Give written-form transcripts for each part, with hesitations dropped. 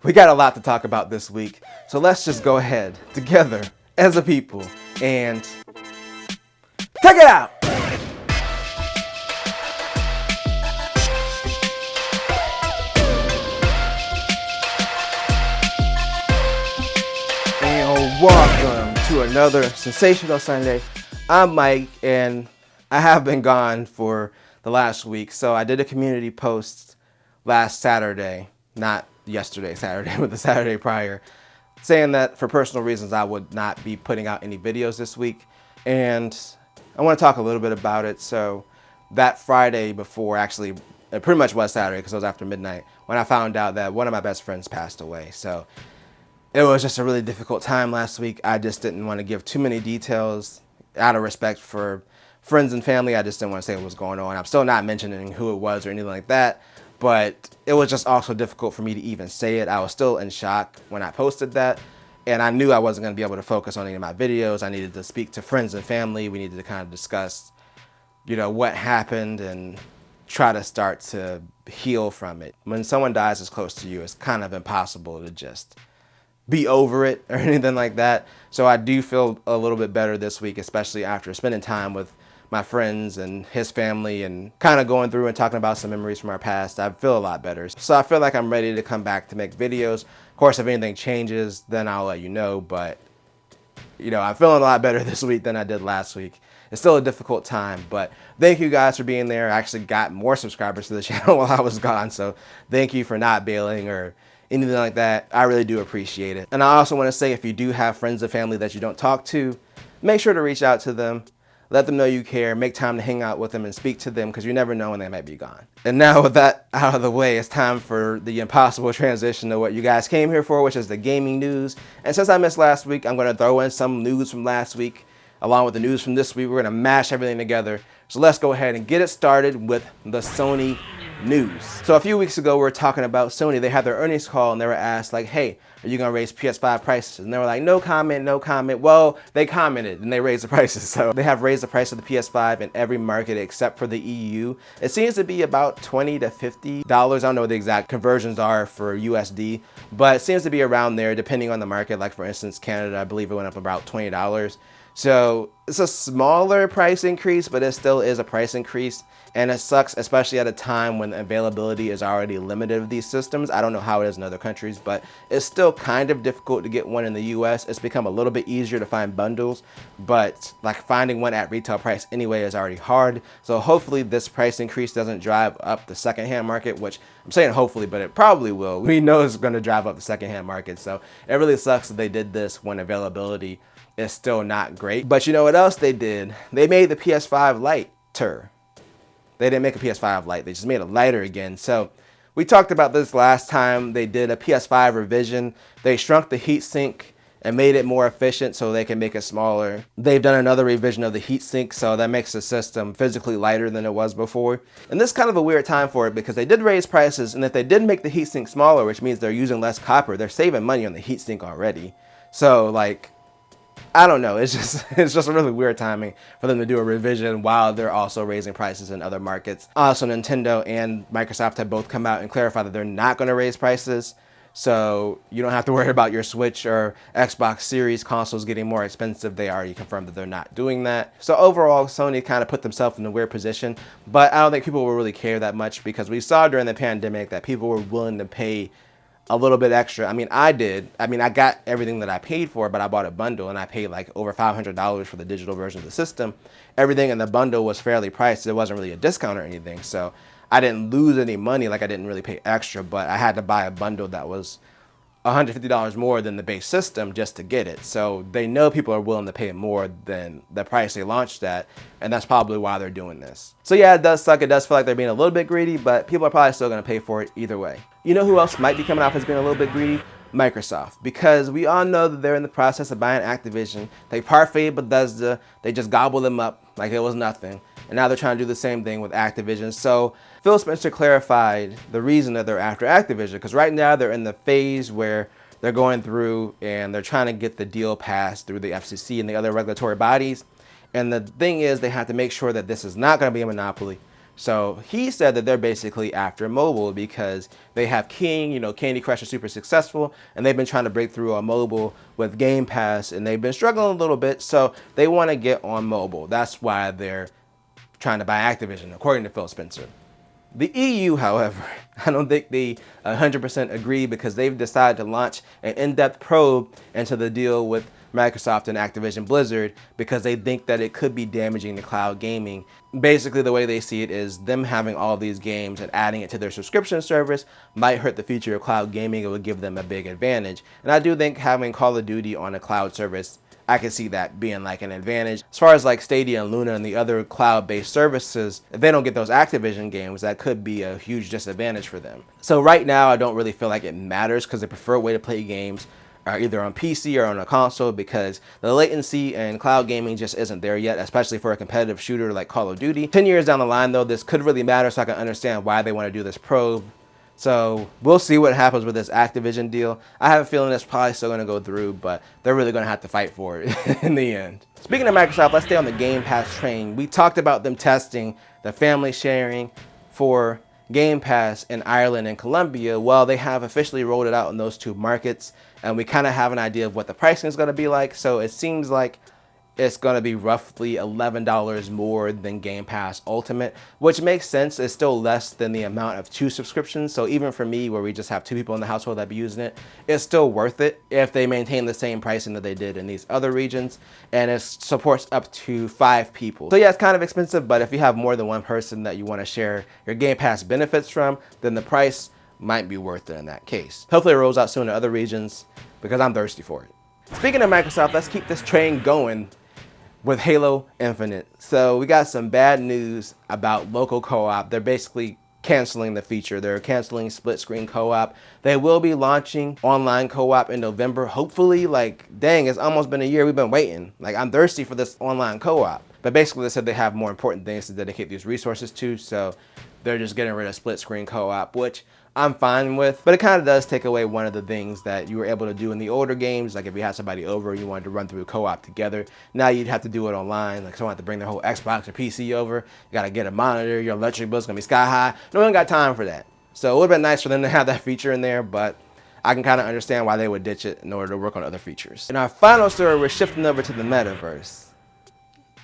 we got a lot to talk about this week. So let's just go ahead together as a people and check it out. And welcome to another sensational Sunday. I'm Mike, and I have been gone for the last week. So I did a community post last Saturday, not yesterday Saturday, but the Saturday prior, saying that for personal reasons I would not be putting out any videos this week. And I want to talk a little bit about it. So that Friday before, actually it pretty much was Saturday because it was after midnight, when I found out that one of my best friends passed away. So it was just a really difficult time last week. I just didn't want to give too many details out of respect for friends and family. I just didn't want to say what was going on. I'm still not mentioning who it was or anything like that, but it was just also difficult for me to even say it. I was still in shock when I posted that, and I knew I wasn't going to be able to focus on any of my videos. I needed to speak to friends and family. We needed to kind of discuss, what happened and try to start to heal from it. When someone dies as close to you, it's kind of impossible to just be over it or anything like that. So I do feel a little bit better this week, especially after spending time with my friends and his family and kind of going through and talking about some memories from our past. I feel a lot better. So I feel like I'm ready to come back to make videos. Of course, if anything changes, then I'll let you know. But, I'm feeling a lot better this week than I did last week. It's still a difficult time, but thank you guys for being there. I actually got more subscribers to the channel while I was gone. So thank you for not bailing or anything like that. I really do appreciate it. And I also want to say, if you do have friends and family that you don't talk to, make sure to reach out to them. Let them know you care. Make time to hang out with them and speak to them, because you never know when they might be gone. And now with that out of the way, it's time for the impossible transition to what you guys came here for, which is the gaming news. And since I missed last week, I'm going to throw in some news from last week along with the news from this week. We're going to mash everything together. So let's go ahead and get it started with the Sony news. So a few weeks ago, we were talking about Sony. They had their earnings call and they were asked, like, hey, are you gonna raise PS5 prices? And they were like, no comment, no comment. Well, they commented and they raised the prices. So they have raised the price of the PS5 in every market except for the EU. It seems to be about $20 to $50. I don't know what the exact conversions are for USD, but it seems to be around there depending on the market. Like for instance, Canada, I believe it went up about $20. So it's a smaller price increase, but it still is a price increase. And it sucks, especially at a time when availability is already limited of these systems. I don't know how it is in other countries, but it's still kind of difficult to get one in the US. It's become a little bit easier to find bundles, but like finding one at retail price anyway is already hard. So hopefully this price increase doesn't drive up the secondhand market, which I'm saying hopefully, but it probably will. We know it's going to drive up the secondhand market. So it really sucks that they did this when availability is still not great. But you know what else they did? They made the PS5-Lighter. They didn't make a PS5 Lite, they just made a lighter again. So we talked about this last time. They did a PS5 revision. They shrunk the heatsink and made it more efficient so they can make it smaller. They've done another revision of the heatsink, so that makes the system physically lighter than it was before. And this is kind of a weird time for it because they did raise prices, and if they did make the heatsink smaller, which means they're using less copper, they're saving money on the heatsink already. So like, I don't know, it's just a really weird timing for them to do a revision while they're also raising prices in other markets. Also, Nintendo and Microsoft have both come out and clarified that they're not going to raise prices. So you don't have to worry about your Switch or Xbox Series consoles getting more expensive. They already confirmed that they're not doing that. So overall, Sony kind of put themselves in a weird position, but I don't think people will really care that much because we saw during the pandemic that people were willing to pay a little bit extra. I mean, I did. I got everything that I paid for, but I bought a bundle and I paid like over $500 for the digital version of the system. Everything in the bundle was fairly priced. It wasn't really a discount or anything. So I didn't lose any money. Like I didn't really pay extra, but I had to buy a bundle that was $150 more than the base system just to get it. So they know people are willing to pay more than the price they launched at, and that's probably why they're doing this. So yeah, it does suck. It does feel like they're being a little bit greedy, but people are probably still going to pay for it either way. You know who else might be coming off as being a little bit greedy? Microsoft, because we all know that they're in the process of buying Activision. They parfaited Bethesda, they just gobbled them up like it was nothing, and now they're trying to do the same thing with Activision. So Phil Spencer clarified the reason that they're after Activision, because right now they're in the phase where they're going through and they're trying to get the deal passed through the FCC and the other regulatory bodies. And the thing is, they have to make sure that this is not going to be a monopoly. So he said that they're basically after mobile because they have King, Candy Crush is super successful, and they've been trying to break through on mobile with Game Pass, and they've been struggling a little bit, so they want to get on mobile. That's why they're trying to buy Activision, according to Phil Spencer. The EU, however, I don't think they 100% agree because they've decided to launch an in-depth probe into the deal with Microsoft and Activision Blizzard because they think that it could be damaging to cloud gaming. Basically, the way they see it is them having all these games and adding it to their subscription service might hurt the future of cloud gaming. It would give them a big advantage. And I do think having Call of Duty on a cloud service, I can see that being like an advantage. As far as like Stadia and Luna and the other cloud-based services, if they don't get those Activision games, that could be a huge disadvantage for them. So right now, I don't really feel like it matters because the preferred way to play games are either on PC or on a console because the latency and cloud gaming just isn't there yet, especially for a competitive shooter like Call of Duty. 10 years down the line though, this could really matter, so I can understand why they want to do this probe. So we'll see what happens with this Activision deal. I have a feeling it's probably still going to go through, but they're really going to have to fight for it in the end. Speaking of Microsoft, let's stay on the Game Pass train. We talked about them testing the family sharing for Game Pass in Ireland and Colombia. Well, they have officially rolled it out in those two markets, and we kind of have an idea of what the pricing is going to be like. So it seems like it's going to be roughly $11 more than Game Pass Ultimate, which makes sense. It's still less than the amount of 2 subscriptions. So even for me, where we just have 2 people in the household that be using it, it's still worth it if they maintain the same pricing that they did in these other regions. And it supports up to 5 people. So yeah, it's kind of expensive, but if you have more than one person that you want to share your Game Pass benefits from, then the price might be worth it in that case. Hopefully it rolls out soon to other regions because I'm thirsty for it. Speaking of Microsoft, let's keep this train going with Halo Infinite. So we got some bad news about local co-op. They're basically canceling the feature. They're canceling split screen co-op. They will be launching online co-op in November. Hopefully, like, dang, it's almost been a year. We've been waiting. Like, I'm thirsty for this online co-op. But basically, they said they have more important things to dedicate these resources to. So they're just getting rid of split screen co-op, which I'm fine with, but it kind of does take away one of the things that you were able to do in the older games. Like if you had somebody over and you wanted to run through co-op together, now you'd have to do it online. Like someone had to bring their whole Xbox or PC over. You got to get a monitor. Your electric bill's going to be sky high. No one got time for that. So it would have been nice for them to have that feature in there, but I can kind of understand why they would ditch it in order to work on other features. In our final story, we're shifting over to the metaverse.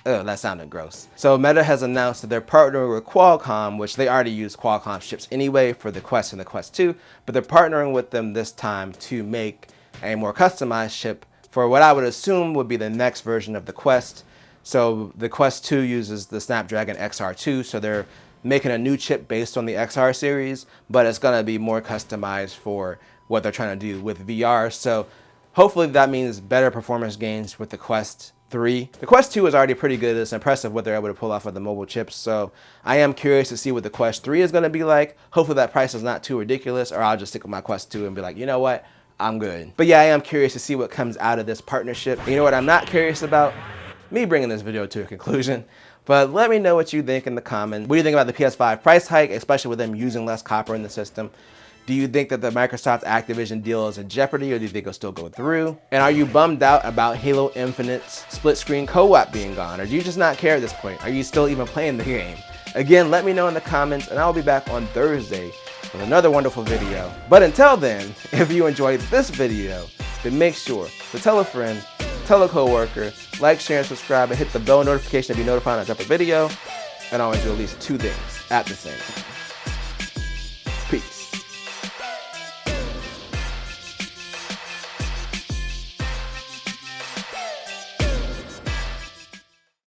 Oh, that sounded gross. So Meta has announced that they're partnering with Qualcomm, which they already use Qualcomm chips anyway for the Quest and the Quest 2, but they're partnering with them this time to make a more customized chip for what I would assume would be the next version of the Quest. So the Quest 2 uses the Snapdragon XR2, so they're making a new chip based on the XR series, but it's gonna be more customized for what they're trying to do with VR. So hopefully that means better performance gains with the Quest 3. The Quest 2 is already pretty good. It's impressive what they're able to pull off with the mobile chips. So I am curious to see what the Quest 3 is going to be like. Hopefully that price is not too ridiculous, or I'll just stick with my Quest 2 and be like, you know what? I'm good. But yeah, I am curious to see what comes out of this partnership. You know what I'm not curious about? Me bringing this video to a conclusion. But let me know what you think in the comments. What do you think about the PS5 price hike, especially with them using less copper in the system? Do you think that the Microsoft Activision deal is in jeopardy, or do you think it'll still go through? And are you bummed out about Halo Infinite's split screen co-op being gone? Or do you just not care at this point? Are you still even playing the game? Again, let me know in the comments, and I'll be back on Thursday with another wonderful video. But until then, if you enjoyed this video, then make sure to tell a friend, tell a coworker, like, share, and subscribe, and hit the bell notification to be notified when I drop a video. And always do at least 2 things at the same time.